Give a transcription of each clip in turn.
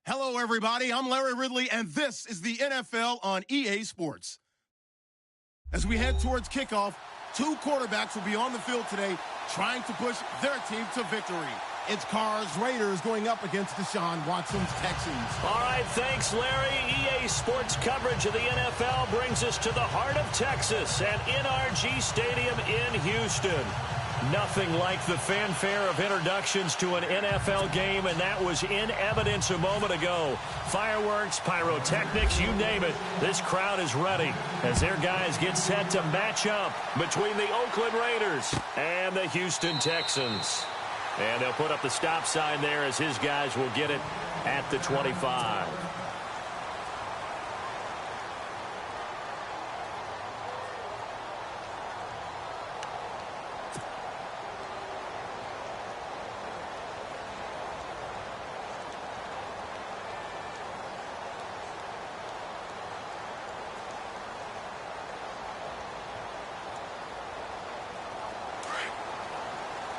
Hello, everybody. I'm Larry Ridley, and this is the NFL on EA Sports. As we head towards kickoff, two quarterbacks will be on the field today trying to push their team to victory. It's Carr's Raiders going up against Deshaun Watson's Texans. All right, thanks, Larry. EA Sports coverage of the NFL brings us to the heart of Texas at NRG Stadium in Houston. Nothing like the fanfare of introductions to an NFL game, and that was in evidence a moment ago. Fireworks, pyrotechnics, you name it. This crowd is ready as their guys get set to match up between the Oakland Raiders and the Houston Texans. And they'll put up the stop sign there as his guys will get it at the 25.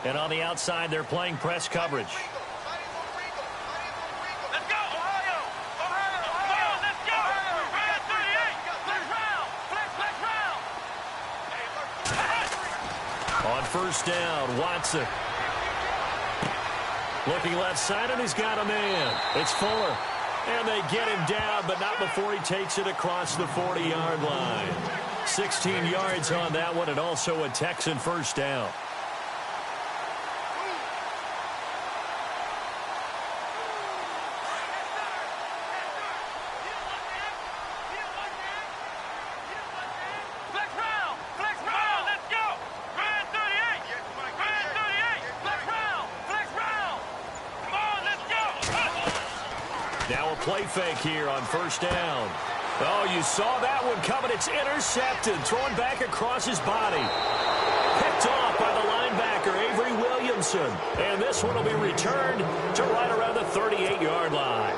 And on the outside, they're playing press coverage. Let's go, Ohio! Ohio! Let's go! Round 38! Flex round! On first down, Watson. Looking left side, and he's got a man. It's Fuller. And they get him down, but not before he takes it across the 40-yard line. 16 yards on that one, and also a Texan first down. Now a play fake here on first down. Oh, you saw that one coming. It's intercepted. Thrown back across his body. Picked off by the linebacker, Avery Williamson. And this one will be returned to right around the 38-yard line.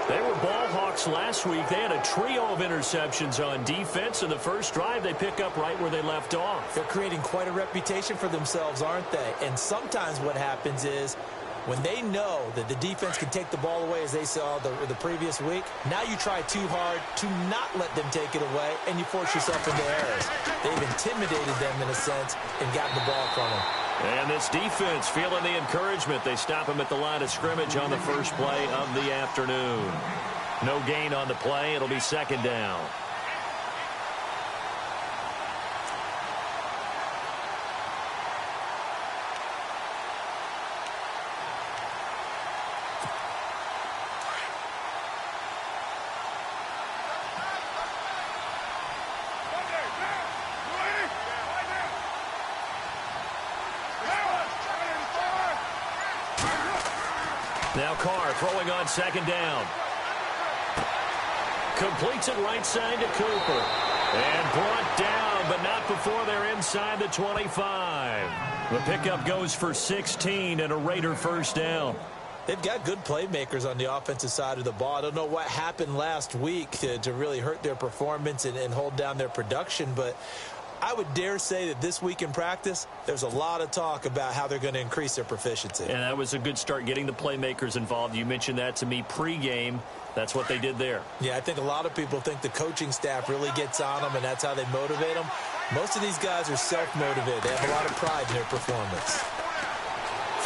They were ball hawks last week. They had a trio of interceptions on defense. In the first drive, they pick up right where they left off. They're creating quite a reputation for themselves, aren't they? And sometimes what happens is when they know that the defense can take the ball away, as they saw the previous week, now you try too hard to not let them take it away, and you force yourself into errors. They've intimidated them in a sense and gotten the ball from them. And this defense feeling the encouragement. They stop him at the line of scrimmage on the first play of the afternoon. No gain on the play. It'll be second down. Now Carr throwing on second down. Completes it right side to Cooper. And brought down, but not before they're inside the 25. The pickup goes for 16 and a Raider first down. They've got good playmakers on the offensive side of the ball. I don't know what happened last week to really hurt their performance and hold down their production, but I would dare say that this week in practice, there's a lot of talk about how they're going to increase their proficiency. And that was a good start, getting the playmakers involved. You mentioned that to me pregame. That's what they did there. Yeah, I think a lot of people think the coaching staff really gets on them, and that's how they motivate them. Most of these guys are self-motivated. They have a lot of pride in their performance.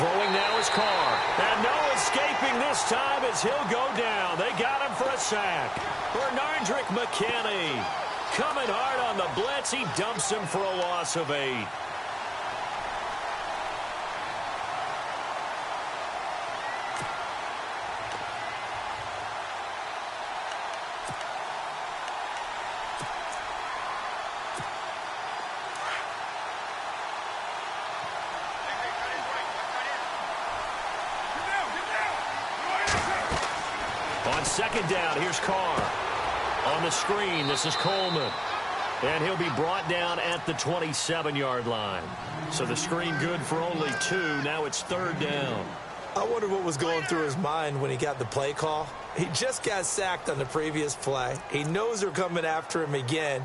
Throwing now is Carr. And no escaping this time as he'll go down. They got him for a sack. Bernardrick McKinney coming hard on the blitz. He dumps him for a loss of 8. On second down, here's Carr. On the screen, this is Coleman. And he'll be brought down at the 27-yard line. So the screen good for only 2. Now it's third down. I wonder what was going through his mind when he got the play call. He just got sacked on the previous play. He knows they're coming after him again.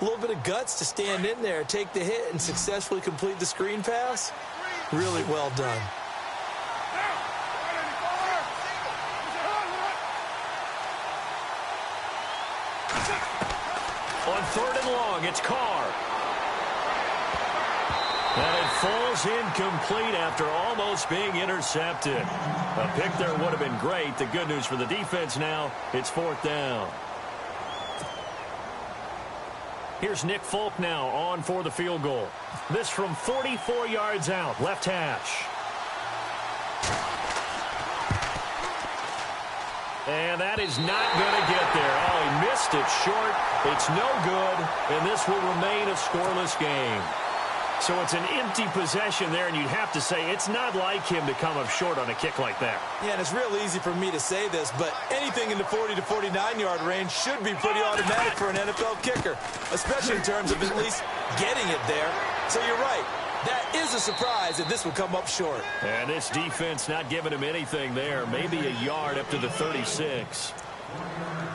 A little bit of guts to stand in there, take the hit, and successfully complete the screen pass. Really well done. On 3rd and long, it's Carr. And it falls incomplete after almost being intercepted. A pick there would have been great. The good news for the defense now, it's 4th down. Here's Nick Folk now on for the field goal. This from 44 yards out, left hash. And that is not going to get there. Oh, he missed it short. It's no good, and this will remain a scoreless game. So it's an empty possession there, and you'd have to say it's not like him to come up short on a kick like that. Yeah, and it's real easy for me to say this, but anything in the 40 to 49-yard range should be pretty automatic for an NFL kicker, especially in terms of at least getting it there. So you're right. That is a surprise that this will come up short. And this defense not giving him anything there. Maybe a yard up to the 36.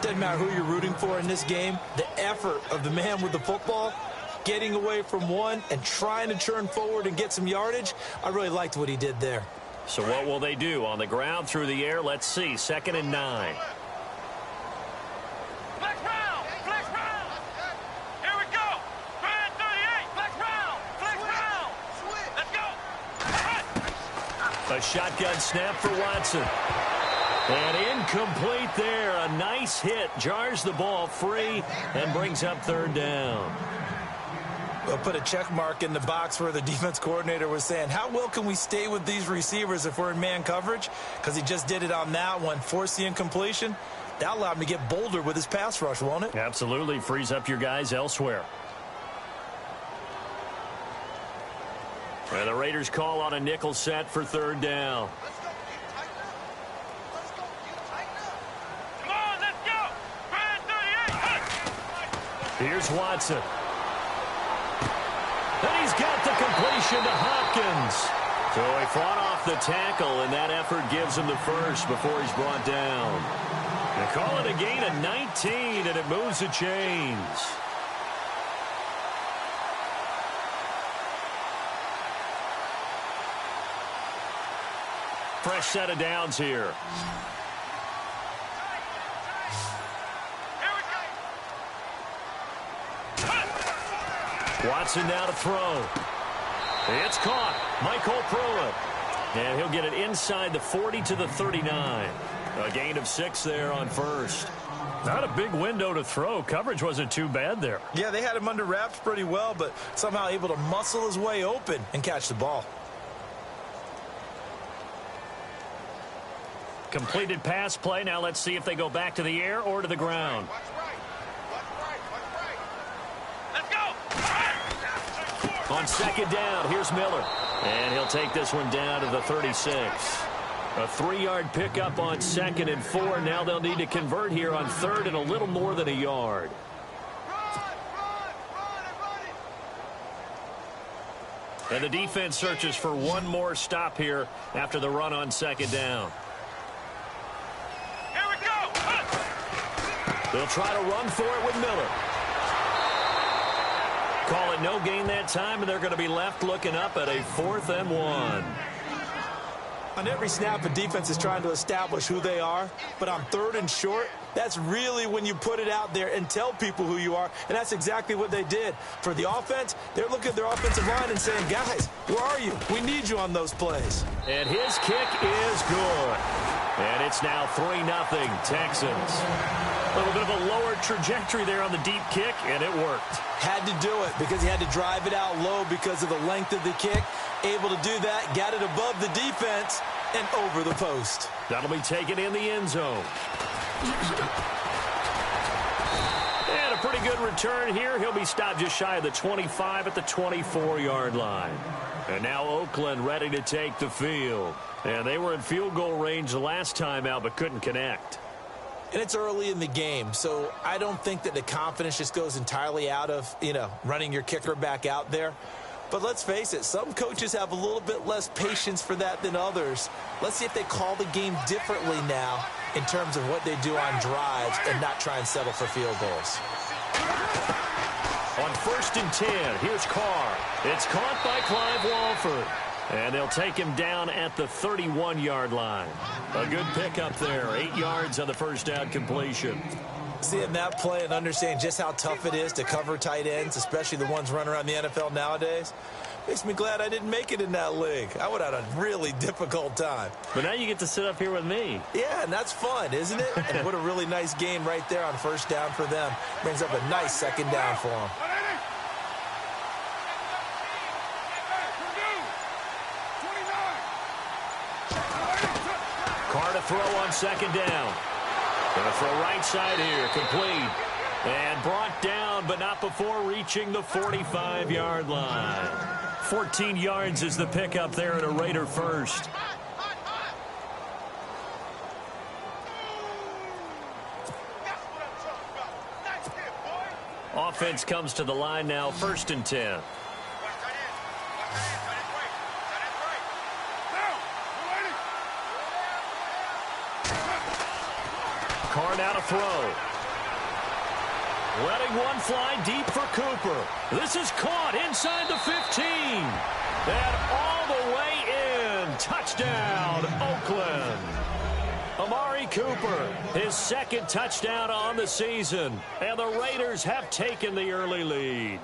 Doesn't matter who you're rooting for in this game. The effort of the man with the football, getting away from one and trying to turn forward and get some yardage, I really liked what he did there. So what will they do? On the ground, through the air, let's see. 2nd and 9. Flex round! Flex round! Here we go! 38! Flex round! Flex round! Let's go! A shotgun snap for Watson. And incomplete there. A nice hit. Jars the ball free and brings up 3rd down. We'll put a check mark in the box where the defense coordinator was saying, how well can we stay with these receivers if we're in man coverage? Because he just did it on that one, forced the incompletion. That allowed him to get bolder with his pass rush, won't it? Absolutely. Frees up your guys elsewhere. And the Raiders call on a nickel set for 3rd down. Come on, let's go! 38! Here's Watson. And he's got the completion to Hopkins. So he fought off the tackle, and that effort gives him the first before he's brought down. They call it a gain of 19, and it moves the chains. Fresh set of downs here. Watson now to throw. It's caught. Michael Pruitt. And he'll get it inside the 40 to the 39. A gain of 6 there on 1st. Not a big window to throw. Coverage wasn't too bad there. Yeah, they had him under wraps pretty well, but somehow able to muscle his way open and catch the ball. Completed pass play. Now let's see if they go back to the air or to the ground. On 2nd down, here's Miller. And he'll take this one down to the 36. A 3-yard pickup on 2nd and 4. Now they'll need to convert here on 3rd and a little more than a yard. And the defense searches for one more stop here after the run on 2nd down. Here we go! They'll try to run for it with Miller. Call it no gain that time, and they're going to be left looking up at a 4th and 1. On every snap, a defense is trying to establish who they are, but on 3rd and short, that's really when you put it out there and tell people who you are, and that's exactly what they did. For the offense, they're looking at their offensive line and saying, guys, where are you? We need you on those plays. And his kick is good. And it's now 3-0 Texans. A little bit of a lower trajectory there on the deep kick, and it worked. Had to do it because he had to drive it out low because of the length of the kick. Able to do that, got it above the defense and over the post. That'll be taken in the end zone. And a pretty good return here. He'll be stopped just shy of the 25 at the 24-yard line. And now Oakland ready to take the field. And they were in field goal range the last time out but couldn't connect. And it's early in the game, so I don't think that the confidence just goes entirely out of, running your kicker back out there. But let's face it, some coaches have a little bit less patience for that than others. Let's see if they call the game differently now in terms of what they do on drives and not try and settle for field goals. On 1st and 10, here's Carr. It's caught by Clive Walford. And they'll take him down at the 31-yard line. A good pickup there. 8 yards on the first down completion. Seeing that play and understanding just how tough it is to cover tight ends, especially the ones running around the NFL nowadays, makes me glad I didn't make it in that league. I would have had a really difficult time. But now you get to sit up here with me. Yeah, and that's fun, isn't it? And what a really nice game right there on first down for them. Brings up a nice second down for them. Carr to throw on second down. Going to throw right side here, complete. And brought down, but not before reaching the 45-yard line. 14 yards is the pickup there at a Raider first. Offense comes to the line now, 1st and 10. Carr now to throw. Letting one fly deep for Cooper. This is caught inside the 15. And all the way in. Touchdown, Oakland. Amari Cooper, his 2nd touchdown on the season. And the Raiders have taken the early lead.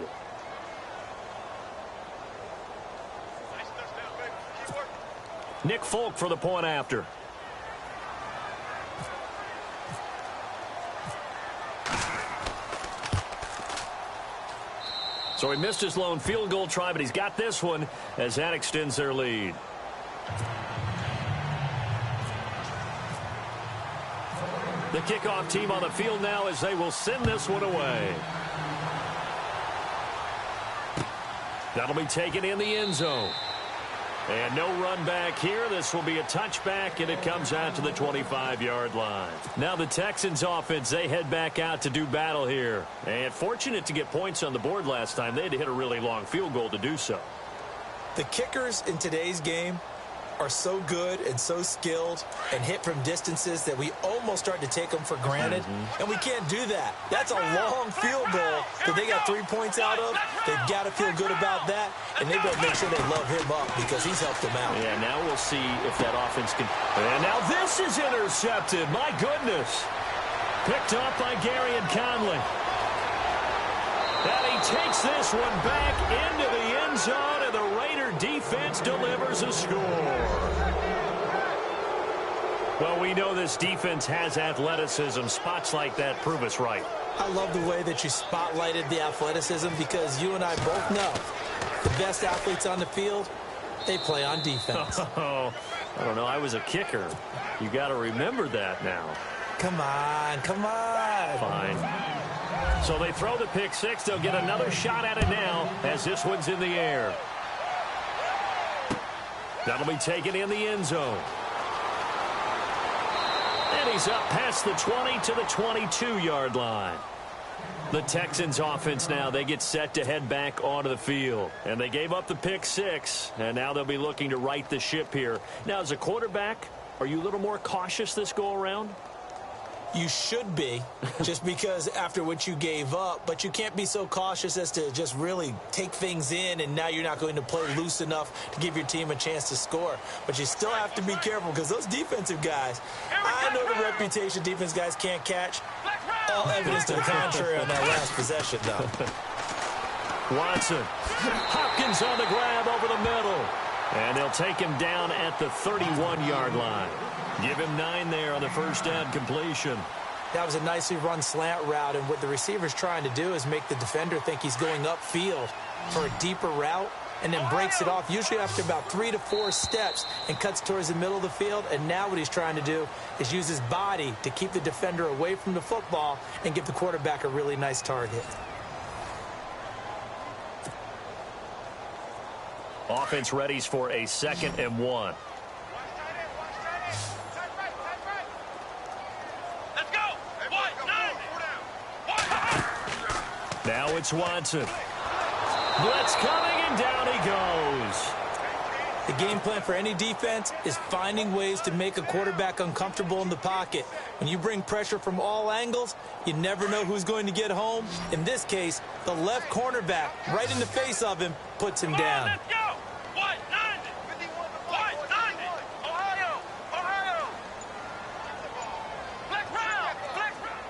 Nick Folk for the point after. So he missed his lone field goal try, but he's got this one as that extends their lead. The kickoff team on the field now as they will send this one away. That'll be taken in the end zone. And no run back here. This will be a touchback, and it comes out to the 25-yard line. Now the Texans offense, they head back out to do battle here. And fortunate to get points on the board last time. They had to hit a really long field goal to do so. The kickers in today's game are so good and so skilled and hit from distances that we almost start to take them for granted. And we can't do that. That's a long field goal that they got 3 points out of. They've got to feel good about that, and they better make sure they love him up because he's helped them out. Yeah, now we'll see if that offense can. And now this is intercepted. My goodness. Picked up by Gary and Conley. And he takes this one back into the end zone, and the Raider defense delivers a score. Well, we know this defense has athleticism. Spots like that prove us right. I love the way that you spotlighted the athleticism because you and I both know the best athletes on the field, they play on defense. Oh, I don't know. I was a kicker. You got to remember that now. Come on, come on. Fine. So they throw the pick six. They'll get another shot at it now as this one's in the air. That'll be taken in the end zone. And he's up past the 20 to the 22-yard line. The Texans offense now, they get set to head back onto the field. And they gave up the pick six, and now they'll be looking to right the ship here. Now, as a quarterback, are you a little more cautious this go-around? You should be, just because after what you gave up, but you can't be so cautious as to just really take things in, and now you're not going to play loose enough to give your team a chance to score. But you still have to be careful because those defensive guys, I know the reputation defense guys can't catch. All evidence to the contrary on that last possession, though. Watson. Hopkins on the grab over the middle. And they'll take him down at the 31-yard line. Give him 9 there on the first down completion. That was a nicely run slant route, and what the receiver's trying to do is make the defender think he's going upfield for a deeper route and then breaks it off, usually after about 3 to 4 steps, and cuts towards the middle of the field. And now what he's trying to do is use his body to keep the defender away from the football and give the quarterback a really nice target. Offense readies for a 2nd and 1. Now it's Watson. Blitz coming, and down he goes. The game plan for any defense is finding ways to make a quarterback uncomfortable in the pocket. When you bring pressure from all angles, you never know who's going to get home. In this case, the left cornerback, right in the face of him, puts him down. Let's go! 190! 190! Ohio! Flex round! Flex round!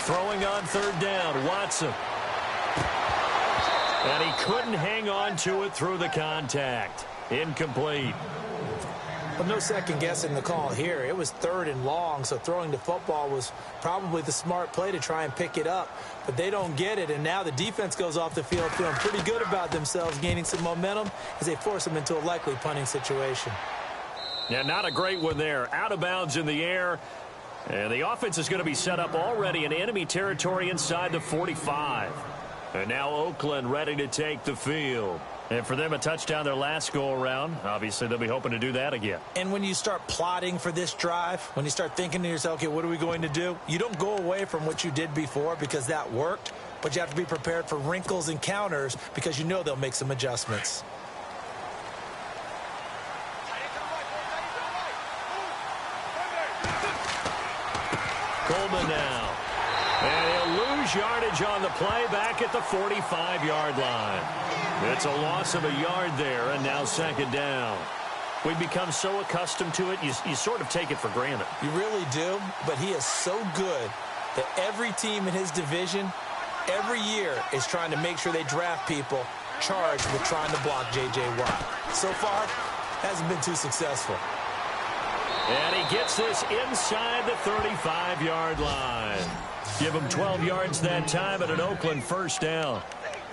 Throwing on third down, Watson. And he couldn't hang on to it through the contact. Incomplete. Well, no second guessing the call here. It was third and long, so throwing the football was probably the smart play to try and pick it up. But they don't get it, and now the defense goes off the field feeling pretty good about themselves, gaining some momentum as they force them into a likely punting situation. Yeah, not a great one there. Out of bounds in the air. And the offense is going to be set up already in enemy territory inside the 45. And now Oakland ready to take the field. And for them, a touchdown their last go-around. Obviously, they'll be hoping to do that again. And when you start plotting for this drive, when you start thinking to yourself, okay, what are we going to do? You don't go away from what you did before because that worked, but you have to be prepared for wrinkles and counters because you know they'll make some adjustments. Coleman now. And he'll lose yardage on the play back at the 45-yard line. It's a loss of a yard there, and now second down. We've become so accustomed to it, you sort of take it for granted. You really do, but he is so good that every team in his division, every year, is trying to make sure they draft people charged with trying to block J.J. Watt. So far, hasn't been too successful. And he gets this inside the 35-yard line. Give him 12 yards that time at an Oakland first down.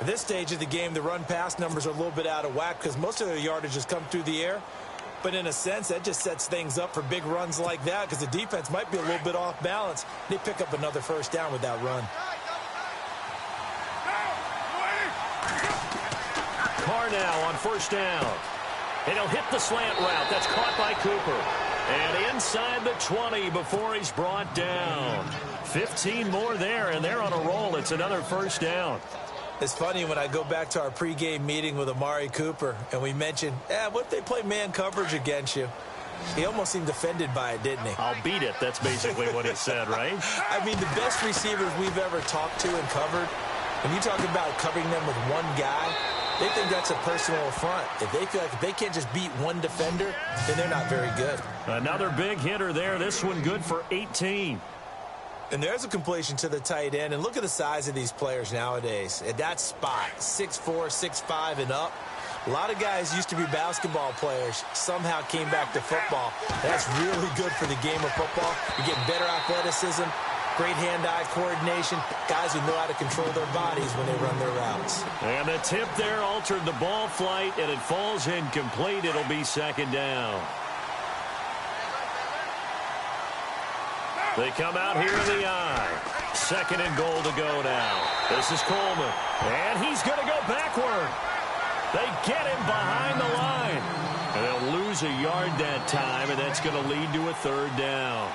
At this stage of the game, the run-pass numbers are a little bit out of whack because most of their yardage has come through the air. But in a sense, that just sets things up for big runs like that because the defense might be a little bit off balance. They pick up another first down with that run. Carr now on first down. And he'll hit the slant route. That's caught by Cooper. And inside the 20 before he's brought down. 15 more there, and they're on a roll. It's another first down. It's funny when I go back to our pregame meeting with Amari Cooper, and we mentioned, what if they play man coverage against you? He almost seemed offended by it, didn't he? I'll beat it. That's basically what he said, right? I mean, the best receivers we've ever talked to and covered, when you talk about covering them with one guy, they think that's a personal affront. If they feel like if they can't just beat one defender, then they're not very good. Another big hitter there. This one good for 18. And there's a completion to the tight end. And look at the size of these players nowadays. At that spot, 6'4", 6'5", and up. A lot of guys used to be basketball players, somehow came back to football. That's really good for the game of football. You're getting better athleticism, great hand-eye coordination, guys who know how to control their bodies when they run their routes. And the tip there altered the ball flight, and it falls incomplete. It'll be second down. They come out here in the eye. Second and goal to go now. This is Coleman. And he's going to go backward. They get him behind the line. And they'll lose a yard that time, and that's going to lead to a third down.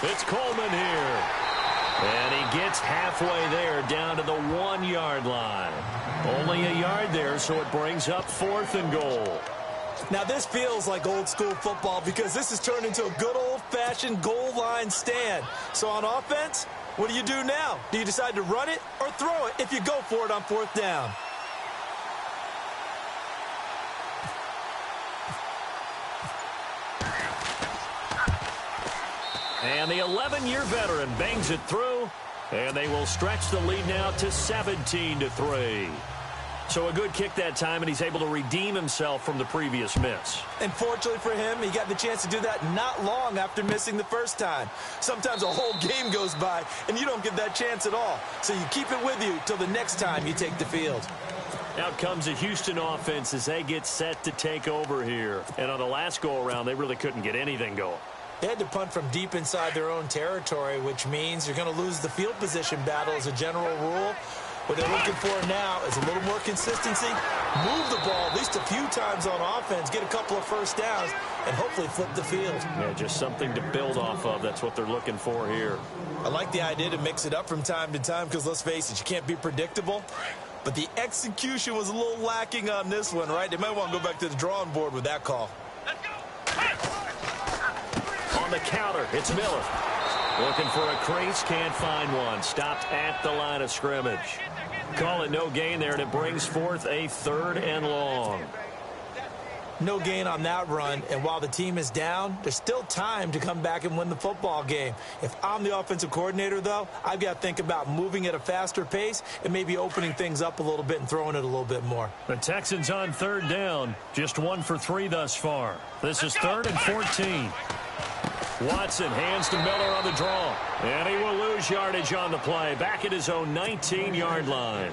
It's Coleman here. And he gets halfway there down to the 1-yard line. Only a yard there, so it brings up fourth and goal. Now this feels like old school football because this has turned into a good old-fashioned goal line stand. So on offense, what do you do now? Do you decide to run it or throw it if you go for it on fourth down? And the 11-year veteran bangs it through, and they will stretch the lead now to 17-3. So a good kick that time, and he's able to redeem himself from the previous miss. And fortunately for him, he got the chance to do that not long after missing the first time. Sometimes a whole game goes by, and you don't get that chance at all. So you keep it with you till the next time you take the field. Out comes the Houston offense as they get set to take over here. And on the last go-around, they really couldn't get anything going. They had to punt from deep inside their own territory, which means you're going to lose the field position battle as a general rule. What they're looking for now is a little more consistency, move the ball at least a few times on offense, get a couple of first downs, and hopefully flip the field. Yeah, just something to build off of. That's what they're looking for here. I like the idea to mix it up from time to time because, let's face it, you can't be predictable. But the execution was a little lacking on this one, right? They might want to go back to the drawing board with that call. On the counter, it's Miller. Looking for a crease, can't find one. Stopped at the line of scrimmage. Call it no gain there, and it brings forth a 3rd and long. No gain on that run, and while the team is down, there's still time to come back and win the football game. If I'm the offensive coordinator, though, I've got to think about moving at a faster pace and maybe opening things up a little bit and throwing it a little bit more. The Texans on 3rd down, just 1 for 3 thus far. This is 3rd and 14. Watson hands to Miller on the draw, and he will lose yardage on the play, back at his own 19-yard line.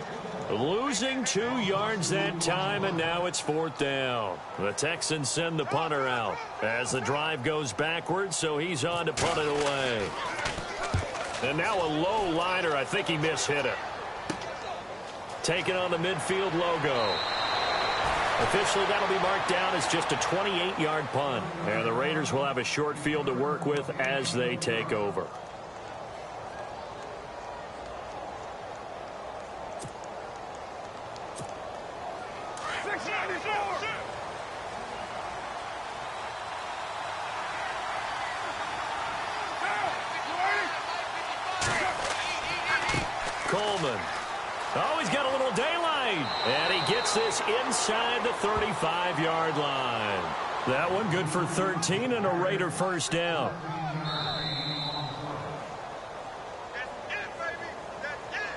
Losing 2 yards that time, and now it's 4th down. The Texans send the punter out as the drive goes backwards, so he's on to punt it away. And now a low liner. I think he mishit it. Taking on the midfield logo. Officially, that'll be marked down as just a 28-yard punt. And the Raiders will have a short field to work with as they take over. Coleman. Oh, he's got a little daylight. And he gets this inside the 35-yard line. That one good for 13 and a Raider 1st down. That's it.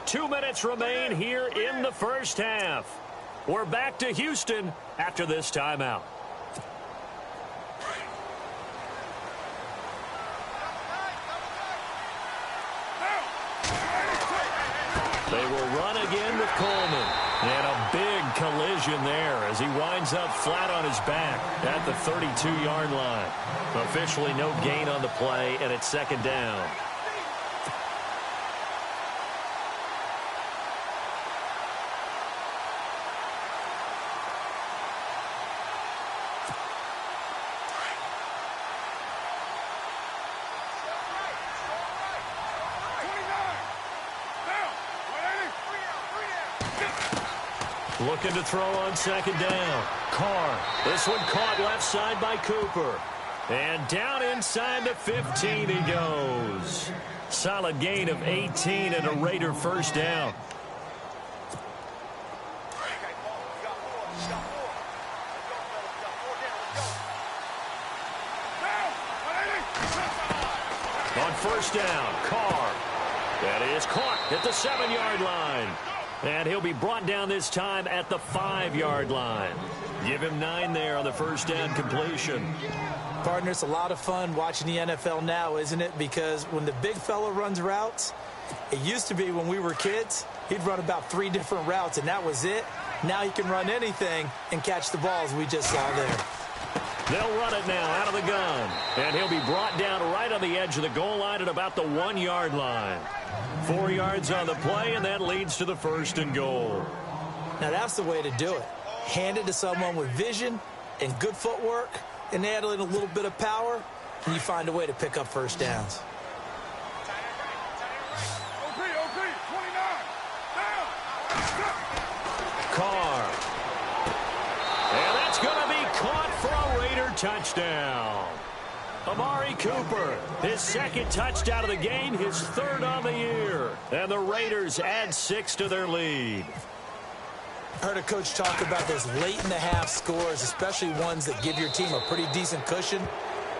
2 minutes remain here in the 1st half. We're back to Houston after this timeout. They will run again with Coleman. And a big collision there as he winds up flat on his back at the 32-yard line. Officially no gain on the play, and it's 2nd down. Looking to throw on 2nd down. Carr. This one caught left side by Cooper. And down inside the 15 he goes. Solid gain of 18 and a Raider 1st down. On 1st down, Carr. That is caught at the 7-yard line. And he'll be brought down this time at the 5-yard line. Give him 9 there on the 1st down completion. Partner, it's a lot of fun watching the NFL now, isn't it? Because when the big fella runs routes, it used to be when we were kids, he'd run about 3 different routes, and that was it. Now he can run anything and catch the balls we just saw there. They'll run it now out of the gun. And he'll be brought down right on the edge of the goal line at about the 1-yard line. 4 yards on the play, and that leads to the 1st and goal. Now that's the way to do it. Hand it to someone with vision and good footwork, and add in a little bit of power, and you find a way to pick up 1st downs. Carr. And that's going to be caught for a Raider touchdown. Amari Cooper, his 2nd touchdown of the game, his 3rd on the year. And the Raiders add 6 to their lead. I heard a coach talk about those late-in-the-half scores, especially ones that give your team a pretty decent cushion.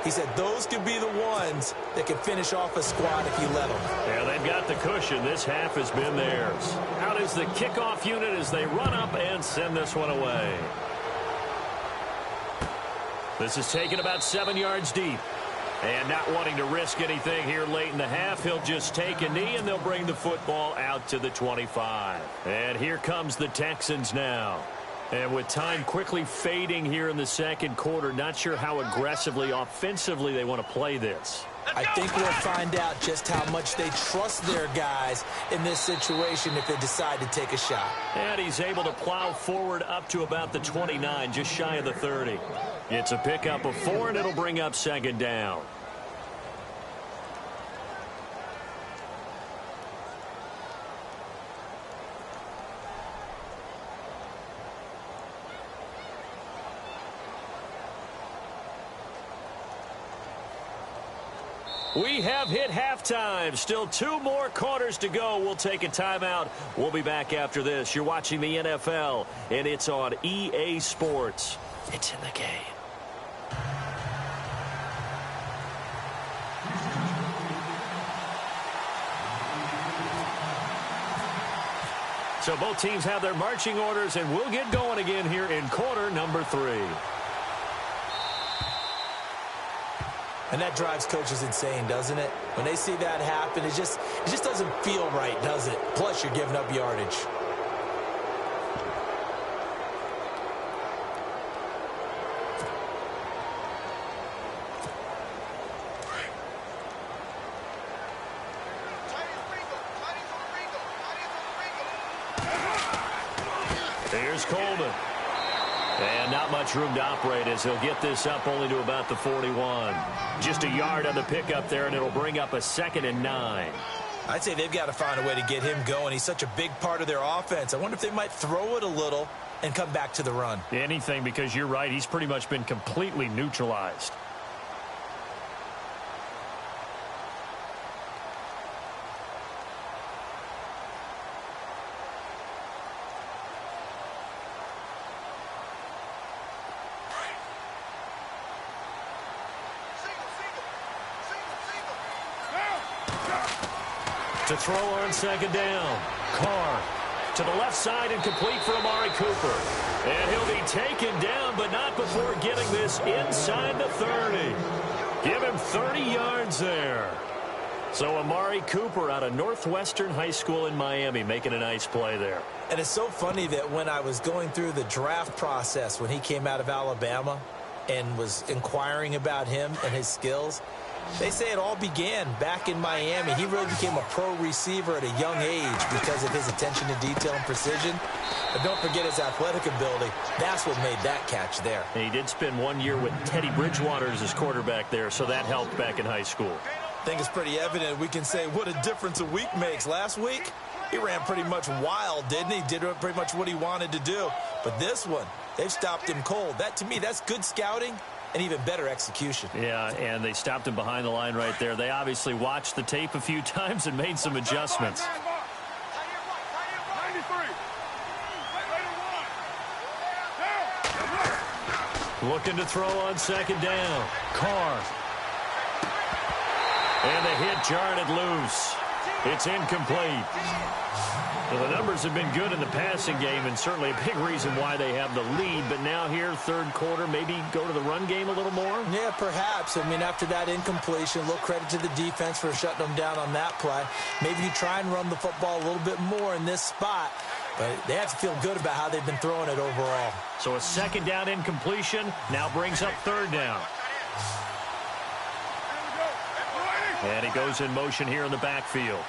He said those could be the ones that can finish off a squad if you let them. Yeah, they've got the cushion. This half has been theirs. Out is the kickoff unit as they run up and send this one away. This is taken about 7 yards deep. And not wanting to risk anything here late in the half, he'll just take a knee, and they'll bring the football out to the 25. And here comes the Texans now. And with time quickly fading here in the 2nd quarter, not sure how aggressively, offensively they want to play this. I think we'll find out just how much they trust their guys in this situation if they decide to take a shot. And he's able to plow forward up to about the 29, just shy of the 30. It's a pickup of 4, and it'll bring up 2nd down. We have hit halftime. Still 2 more quarters to go. We'll take a timeout. We'll be back after this. You're watching the NFL, and it's on EA Sports. It's in the game. So both teams have their marching orders, and we'll get going again here in quarter number 3. And that drives coaches insane, doesn't it? When they see that happen, it just doesn't feel right, does it? Plus, you're giving up yardage. Here's Coleman. And not much room to operate as he'll get this up only to about the 41. Just a yard on the pickup there, and it'll bring up a 2nd and 9. I'd say they've got to find a way to get him going. He's such a big part of their offense. I wonder if they might throw it a little and come back to the run. Anything, because you're right. He's pretty much been completely neutralized. To throw on 2nd down. Carr to the left side and complete for Amari Cooper. And he'll be taken down, but not before getting this inside the 30. Give him 30 yards there. So Amari Cooper out of Northwestern High School in Miami making a nice play there. And it's so funny that when I was going through the draft process when he came out of Alabama and was inquiring about him and his skills, they say it all began back in Miami. He really became a pro receiver at a young age because of his attention to detail and precision. But don't forget his athletic ability. That's what made that catch there. And he did spend 1 year with Teddy Bridgewater as his quarterback there, so that helped back in high school. I think it's pretty evident we can say what a difference a week makes. Last week, he ran pretty much wild, didn't he? Did pretty much what he wanted to do. But this one, they've stopped him cold. That, to me, that's good scouting and even better execution. Yeah, and they stopped him behind the line right there. They obviously watched the tape a few times and made some adjustments. Looking to throw on 2nd down. Carr. And the hit jarred it loose. It's incomplete. Well, the numbers have been good in the passing game, and certainly a big reason why they have the lead. But now here, 3rd quarter, maybe go to the run game a little more? Yeah, perhaps. I mean, after that incompletion, a little credit to the defense for shutting them down on that play. Maybe you try and run the football a little bit more in this spot. But they have to feel good about how they've been throwing it overall. So a 2nd down incompletion now brings up 3rd down. And he goes in motion here in the backfield.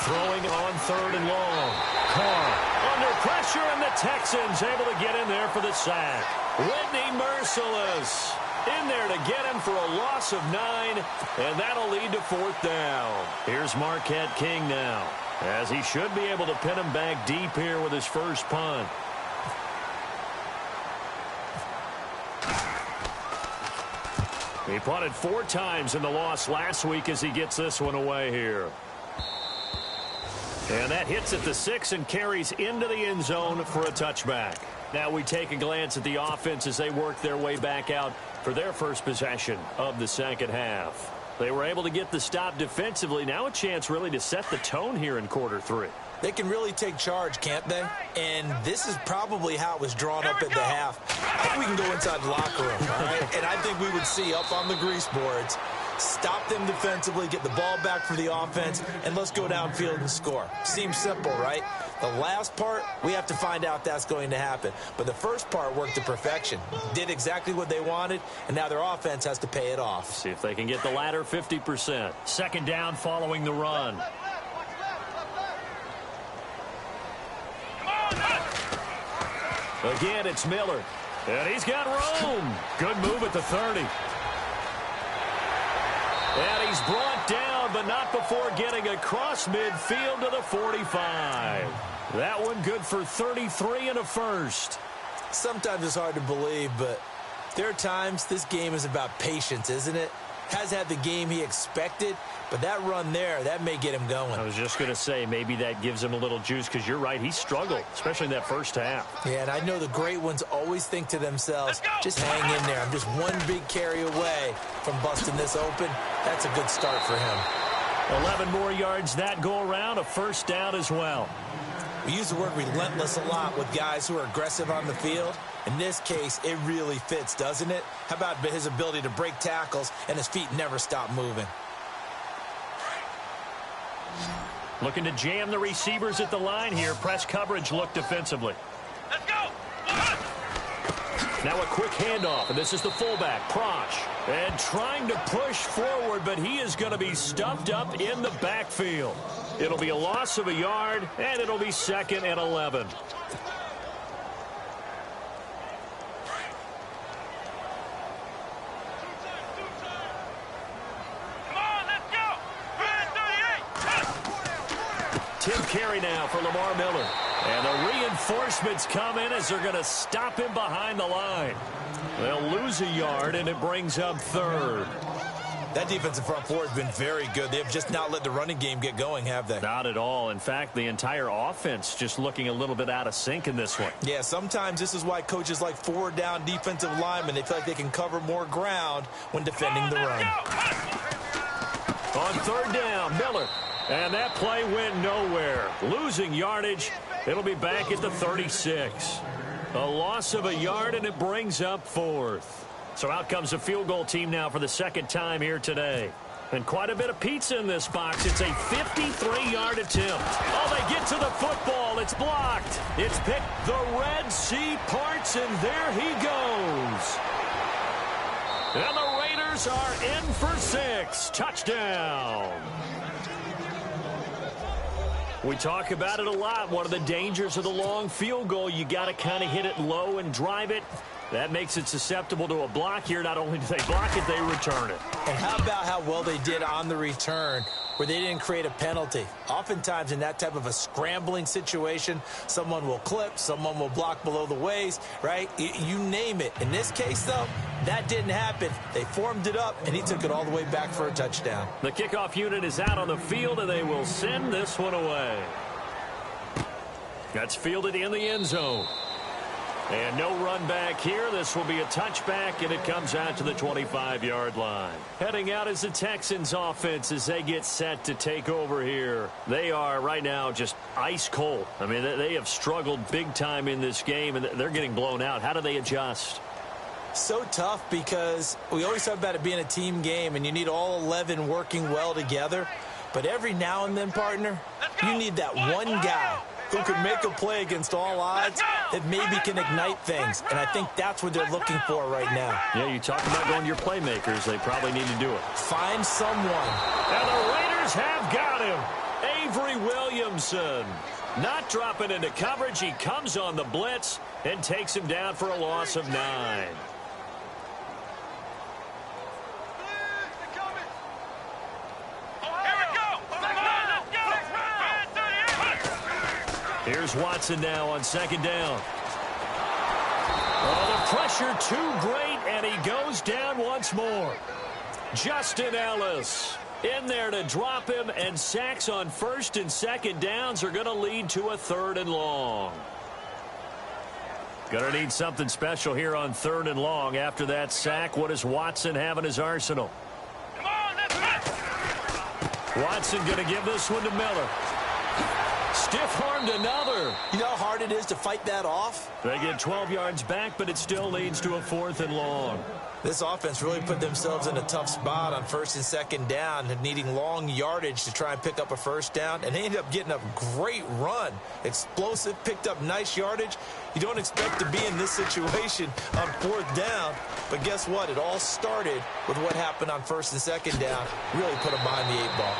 Throwing on 3rd and long. Carr under pressure, and the Texans able to get in there for the sack. Whitney Merciless in there to get him for a loss of 9, and that'll lead to 4th down. Here's Marquette King now, as he should be able to pin him back deep here with his first punt. He punted 4 times in the loss last week as he gets this one away here. And that hits at the 6 and carries into the end zone for a touchback. Now we take a glance at the offense as they work their way back out for their first possession of the 2nd half. They were able to get the stop defensively. Now a chance really to set the tone here in quarter 3. They can really take charge, can't they? And this is probably how it was drawn up at the half. I think we can go inside the locker room, all right? And I think we would see up on the grease boards, stop them defensively, get the ball back for the offense, and let's go downfield and score. Seems simple, right? The last part, we have to find out that's going to happen. But the first part worked to perfection. Did exactly what they wanted, and now their offense has to pay it off. See if they can get the latter 50%. 2nd down following the run. Again, it's Miller. And he's got room. Good move at the 30. And he's brought down, but not before getting across midfield to the 45. That one good for 33 and a first. Sometimes it's hard to believe, but there are times this game is about patience, isn't it? Has had the game he expected, but that run there, that may get him going. I was just going to say, maybe that gives him a little juice, because you're right, he struggled, especially in that first half. Yeah, and I know the great ones always think to themselves, just hang in there. I'm just one big carry away from busting this open. That's a good start for him. 11 more yards that go around, a first down as well. We use the word relentless a lot with guys who are aggressive on the field. In this case, it really fits, doesn't it? How about his ability to break tackles and his feet never stop moving? Looking to jam the receivers at the line here. Press coverage look defensively. Let's go. Now a quick handoff, and this is the fullback, Prosh. And trying to push forward, but he is going to be stuffed up in the backfield. It'll be a loss of a yard, and it'll be 2nd and 11. Tim carry now for Lamar Miller. And the reinforcements come in as they're going to stop him behind the line. They'll lose a yard, and it brings up 3rd. That defensive front four has been very good. They have just not let the running game get going, have they? Not at all. In fact, the entire offense just looking a little bit out of sync in this one. Yeah, sometimes this is why coaches like forward-down defensive linemen, they feel like they can cover more ground when defending the run. On 3rd down, Miller. And that play went nowhere. Losing yardage. It'll be back at the 36. A loss of a yard, and it brings up 4th. So out comes the field goal team now for the 2nd time here today. And quite a bit of pizza in this box. It's a 53-yard attempt. Oh, they get to the football. It's blocked. It's picked. The Red Sea parts, and there he goes. And the Raiders are in for 6. Touchdown. We talk about it a lot. One of the dangers of the long field goal, you got to kind of hit it low and drive it. That makes it susceptible to a block here. Not only do they block it, they return it. And how about how well they did on the return, where they didn't create a penalty? Oftentimes in that type of a scrambling situation, someone will clip, someone will block below the waist, right? You name it. In this case, though, that didn't happen. They formed it up, and he took it all the way back for a touchdown. The kickoff unit is out on the field, and they will send this one away. That's fielded in the end zone. And no run back here. This will be a touchback, and it comes out to the 25-yard line. Heading out is the Texans offense as they get set to take over here. They are right now just ice cold. I mean, they have struggled big time in this game, and they're getting blown out. How do they adjust? So tough, because we always talk about it being a team game, and you need all 11 working well together. But every now and then, partner, you need that one guy who can make a play against all odds that maybe can ignite things. And I think that's what they're looking for right now. Yeah, you talk about going to your playmakers. They probably need to do it. Find someone. And the Raiders have got him. Avery Williamson. Not dropping into coverage. He comes on the blitz and takes him down for a loss of 9. Here's Watson now on 2nd down. Oh, the pressure too great, and he goes down once more. Justin Ellis in there to drop him, and sacks on 1st and 2nd downs are going to lead to a 3rd and long. Going to need something special here on 3rd and long. After that sack, what does Watson have in his arsenal? Watson going to give this one to Miller. Stiff-armed another. You know how hard it is to fight that off? They get 12 yards back, but it still leads to a 4th and long. This offense really put themselves in a tough spot on 1st and 2nd down, and needing long yardage to try and pick up a 1st down, and they ended up getting a great run. Explosive, picked up nice yardage. You don't expect to be in this situation on 4th down, but guess what? It all started with what happened on 1st and 2nd down. Really put them behind the 8 ball.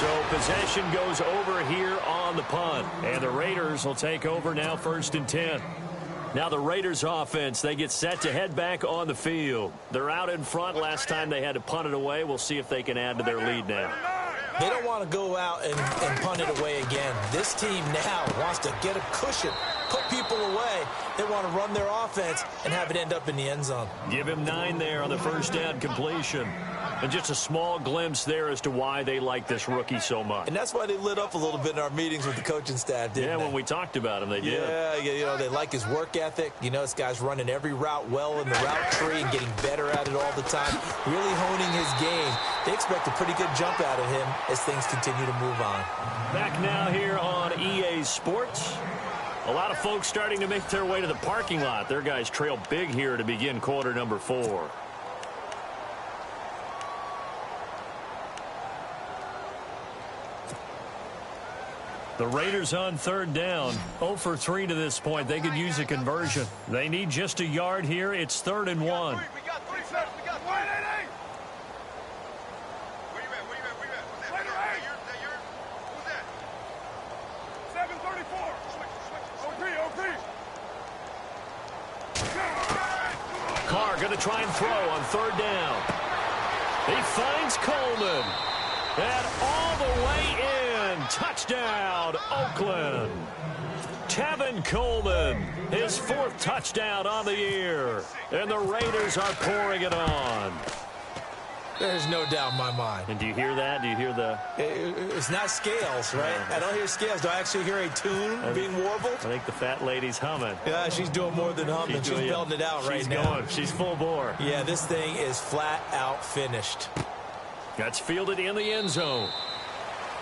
So possession goes over here on the punt, and the Raiders will take over now 1st and 10. Now the Raiders offense, they get set to head back on the field. They're out in front. Last time they had to punt it away. We'll see if they can add to their lead now. They don't want to go out and punt it away again. This team now wants to get a cushion put people away. They want to run their offense and have it end up in the end zone. Give him 9 there on the first down completion. And just a small glimpse there as to why they like this rookie so much. And that's why they lit up a little bit in our meetings with the coaching staff, didn't they? Yeah, when we talked about him, they did. Yeah, they like his work ethic. You know, this guy's running every route well in the route tree and getting better at it all the time, really honing his game. They expect a pretty good jump out of him as things continue to move on. Back now here on EA Sports. A lot of folks starting to make their way to the parking lot. Their guys trail big here to begin quarter number 4. The Raiders on third down. 0 for 3 to this point. They could use a conversion. They need just a yard here. It's 3rd and 1. We got 3 sets. We got 1, 8, 8. Where you at? Where you at? Where you at? Who's that? Is that yours? Who's that? 734. Switch. OP. Carr going to try and throw on 3rd down. He finds Coleman. And all the way in. Touchdown, Oakland. Tevin Coleman, his 4th touchdown on the year. And the Raiders are pouring it on. There's no doubt in my mind. And do you hear that? Do you hear the... It's not scales, right? I don't hear scales. Do I actually hear a tune being warbled? I think the fat lady's humming. Yeah, she's doing more than humming. She's belting it out right now. She's full bore. Yeah, this thing is flat out finished. That's fielded in the end zone.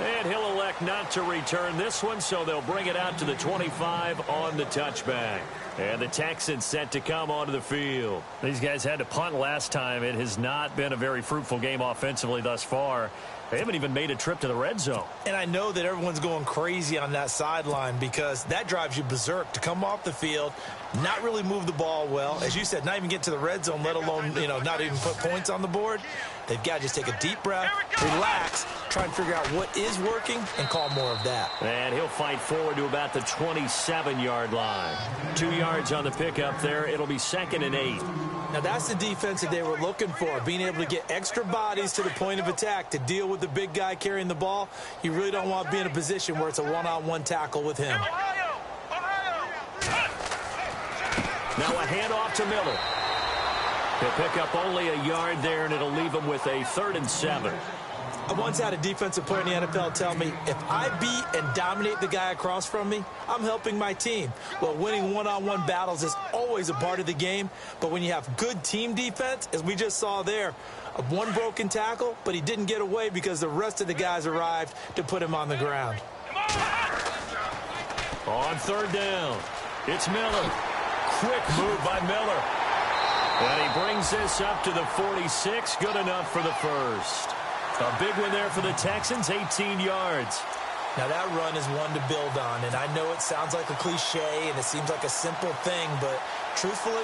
And he'll elect not to return this one, so they'll bring it out to the 25 on the touchback. And the Texans set to come onto the field. These guys had to punt last time. It has not been a very fruitful game offensively thus far. They haven't even made a trip to the red zone. And I know that everyone's going crazy on that sideline because that drives you berserk to come off the field, not really move the ball well. As you said, not even get to the red zone, let alone, not even put points on the board. They've got to just take a deep breath, relax, try and figure out what is working, and call more of that. And he'll fight forward to about the 27-yard line. 2 yards on the pickup there. It'll be 2nd and 8. Now, that's the defense that they were looking for, being able to get extra bodies to the point of attack to deal with the big guy carrying the ball. You really don't want to be in a position where it's a one-on-one tackle with him. Now a handoff to Miller. He'll pick up only a yard there, and it'll leave him with a 3rd and 7. I once had a defensive player in the NFL tell me, if I beat and dominate the guy across from me, I'm helping my team. Well, winning one-on-one battles is always a part of the game, but when you have good team defense, as we just saw there, one broken tackle, but he didn't get away because the rest of the guys arrived to put him on the ground. On 3rd down, it's Miller. Quick move by Miller. And he brings this up to the 46. Good enough for the first. A big one there for the Texans, 18 yards. Now, that run is one to build on, and I know it sounds like a cliche and it seems like a simple thing, but truthfully,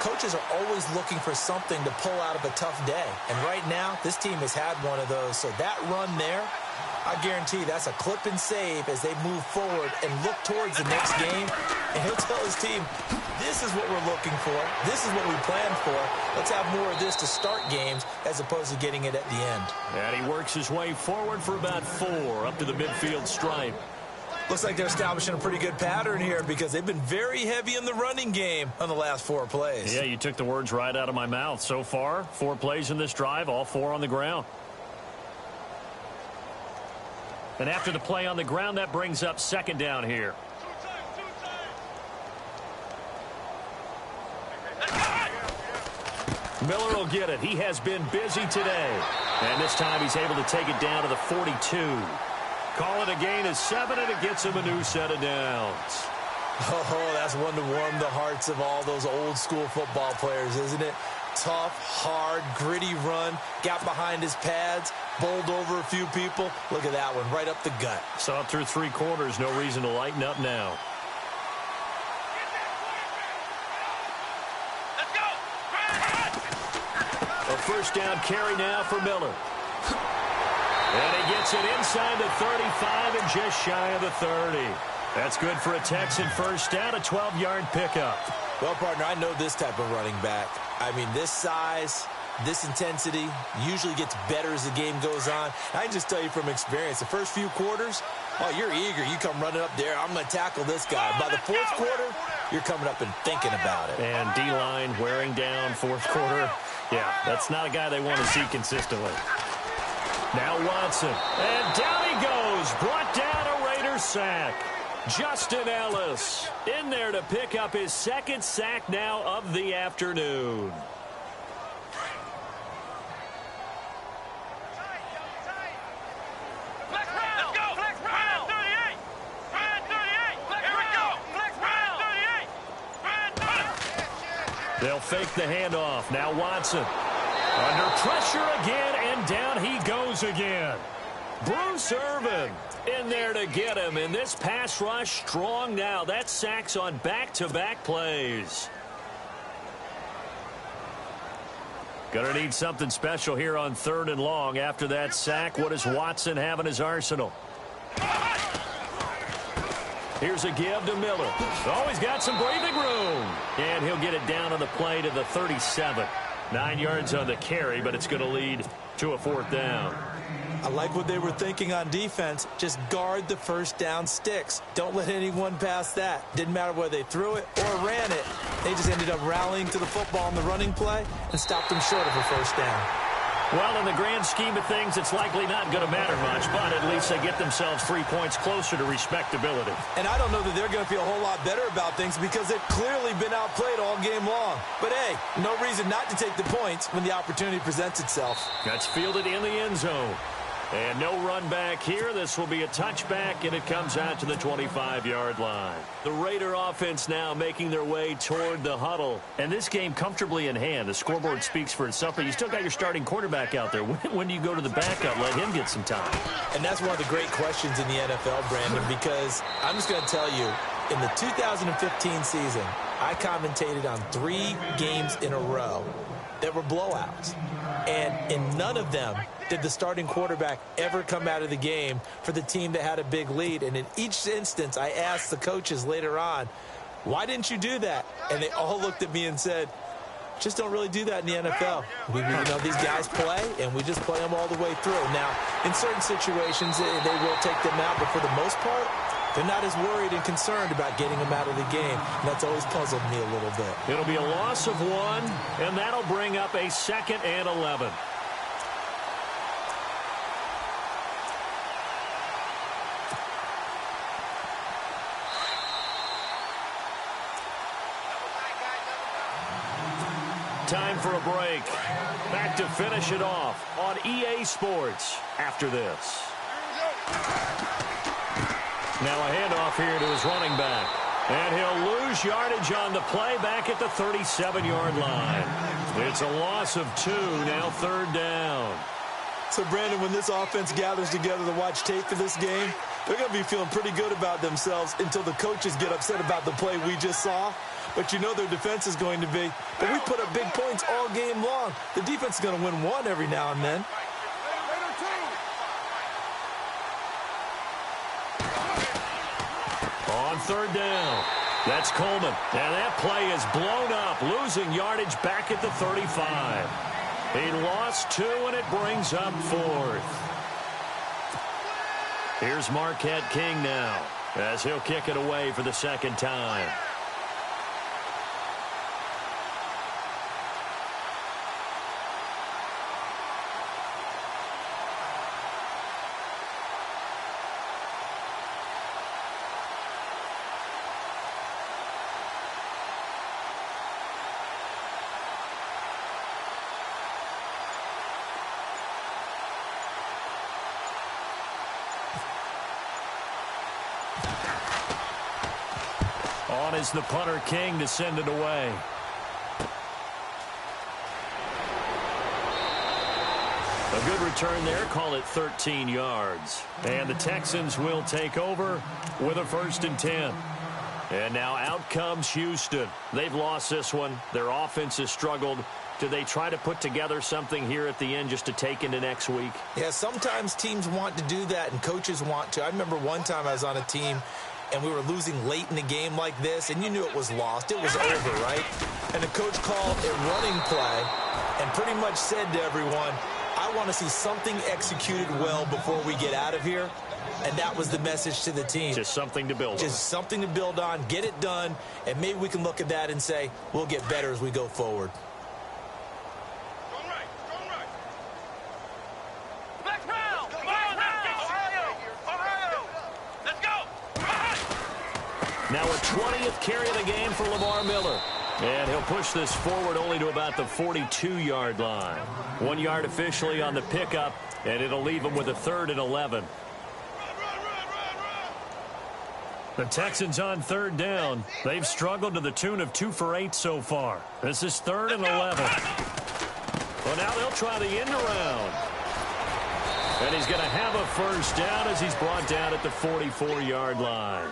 coaches are always looking for something to pull out of a tough day. And right now, this team has had one of those. So that run there, I guarantee that's a clip and save as they move forward and look towards the next game. And he'll tell his team, this is what we're looking for. This is what we planned for. Let's have more of this to start games as opposed to getting it at the end. And he works his way forward for about 4 up to the midfield stripe. Looks like they're establishing a pretty good pattern here because they've been very heavy in the running game on the last 4 plays. Yeah, you took the words right out of my mouth. So far, 4 plays in this drive, all 4 on the ground. And after the play on the ground, that brings up 2nd down here. Miller will get it. He has been busy today. And this time he's able to take it down to the 42. Call it a gain of 7, and it gets him a new set of downs. Oh, that's one to warm the hearts of all those old school football players, isn't it? Tough, hard, gritty run. Got behind his pads, bowled over a few people. Look at that one, right up the gut. Saw it through 3 quarters. No reason to lighten up now. A 1st down carry now for Miller. And he gets it inside the 35 and just shy of the 30. That's good for a Texan 1st down, a 12-yard pickup. Well, partner, I know this type of running back. I mean, this size, this intensity usually gets better as the game goes on. I can just tell you from experience, the first few quarters, oh, you're eager. You come running up there, I'm going to tackle this guy. By the fourth quarter, you're coming up and thinking about it. And D-line wearing down fourth quarter. Yeah, that's not a guy they want to see consistently. Now Watson. And down he goes. Brought down a Raiders sack. Justin Ellis in there to pick up his second sack now of the afternoon. They'll fake the handoff. Now Watson. Under pressure again, and down he goes again. Bruce Irvin in there to get him, and this pass rush strong now. That's sacks on back-to-back plays. Gonna need something special here on 3rd and long. After that sack, what does Watson have in his arsenal? Here's a give to Miller. Oh, he's got some breathing room. And he'll get it down on the play to the 37. 9 yards on the carry, but it's going to lead to a 4th down. I like what they were thinking on defense. Just guard the first down sticks. Don't let anyone pass that. Didn't matter whether they threw it or ran it. They just ended up rallying to the football on the running play and stopped them short of a first down. Well, in the grand scheme of things, it's likely not going to matter much, but at least they get themselves 3 points closer to respectability. And I don't know that they're going to feel a whole lot better about things because they've clearly been outplayed all game long. But, hey, no reason not to take the points when the opportunity presents itself. That's fielded in the end zone. And no run back here. This will be a touchback, and it comes out to the 25-yard line. The Raider offense now making their way toward the huddle. And this game comfortably in hand. The scoreboard speaks for itself, but you still got your starting quarterback out there. When do you go to the backup, let him get some time? And that's one of the great questions in the NFL, Brandon, because I'm just going to tell you, in the 2015 season, I commentated on 3 games in a row that were blowouts. And in none of them did the starting quarterback ever come out of the game for the team that had a big lead. And in each instance, I asked the coaches later on, why didn't you do that? And they all looked at me and said, just don't really do that in the NFL. These guys play, and we just play them all the way through. Now, in certain situations, they will take them out, but for the most part, they're not as worried and concerned about getting them out of the game. And that's always puzzled me a little bit. It'll be a loss of 1, and that'll bring up a 2nd and 11. Time for a break. Back to finish it off on EA Sports after this. Now a handoff here to his running back. And he'll lose yardage on the play back at the 37-yard line. It's a loss of 2, now 3rd down. So, Brandon, when this offense gathers together to watch tape for this game, they're going to be feeling pretty good about themselves until the coaches get upset about the play we just saw. But you know their defense is going to be. But we put up big points all game long. The defense is going to win 1 every now and then. On 3rd down, that's Coleman. And that play is blown up, losing yardage back at the 35. He lost 2, and it brings up 4th. Here's Marquette King now, as he'll kick it away for the 2nd time. On is the punter King to send it away. A good return there, call it 13 yards. And the Texans will take over with a 1st and 10. And now out comes Houston. They've lost this one. Their offense has struggled. Do they try to put together something here at the end just to take into next week? Yeah, sometimes teams want to do that and coaches want to. I remember one time I was on a team and we were losing late in the game like this, and you knew it was lost. It was over, right? And the coach called a running play, and pretty much said to everyone, I want to see something executed well before we get out of here. And that was the message to the team. Just something to build on. Just something to build on, get it done, and maybe we can look at that and say, we'll get better as we go forward. Now a 20th carry of the game for Lamar Miller. And he'll push this forward only to about the 42-yard line. 1 yard officially on the pickup, and it'll leave him with a 3rd and 11. The Texans on 3rd down. They've struggled to the tune of 2 for 8 so far. This is 3rd and 11. Well, now they'll try the end around. And he's going to have a 1st down as he's brought down at the 44-yard line.